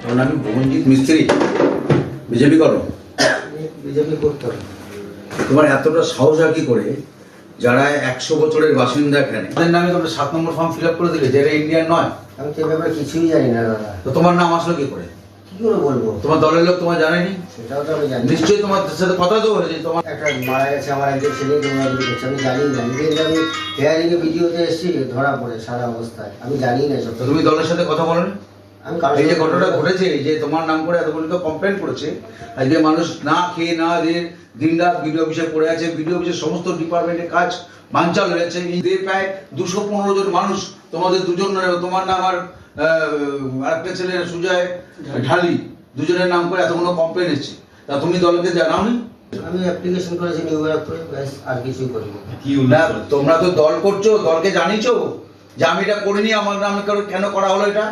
ওর নাম ভুবনজিৎ মিস্ত্রি। বিজেপি করো? বিজেপি করতো। তোমার এতটা সাহস আর কি করে যারা 100 বছরের বাসিন্দা এখানে, তাদের নামে তোমরা 7 নম্বর ফর্ম ফিল আপ করে দিলে, যেটা ইন্ডিয়ান নয়? আমি তো এ ব্যাপারে কিছুই জানি না দাদা। তো তোমার নাম আসলো কি করে? কি করে বলবো? তোমার দলের লোক তোমার জানেনি? সেটাও তো আমি জানি। নিশ্চয়ই তোমার সাথে কথা তো হয়েছে। তোমার একটা মারা গেছে আমার একজন ছেলে, দৌড়াদৌড়ি করছে, আমি জানি না। নিজে আমি হেয়ারিং এ ভিডিওতে এসেছি, ধরা পড়ে সারা অবস্থায়, আমি জানি না সব। তো তুমি দলের সাথে কথা বলোনি? আমি কারোর এই যে সাথে ঘটনাটা ঘটেছে, এই যে তোমার নাম করে এতগুলো তো কমপ্লেন করেছে, আজকে মানুষ না খেয়ে না দিয়ে দিন রাত বিডিও অফিসে পড়ে আছে, বিডিও অফিসের সমস্ত ডিপার্টমেন্টের কাজ বানচাল হয়েছে। এই যে প্রায় 215 জন মানুষ, তোমাদের দুজনের, তোমার নাম আর আরেকটা ছেলের সুজয় ঢালি, দুজনের নাম করে এতগুলো কমপ্লেন এসেছে। তা তুমি দলকে জানাওনি? আমি অ্যাপ্লিকেশন করেছি নিউ ব্যারাকপুরে, ব্যাস আর কিছুই করিনি। না, তোমরা তো দল করছো, দলকে জানিয়েছো যে আমি এটা করিনি, আমার নামে কেন করা হলো এটা?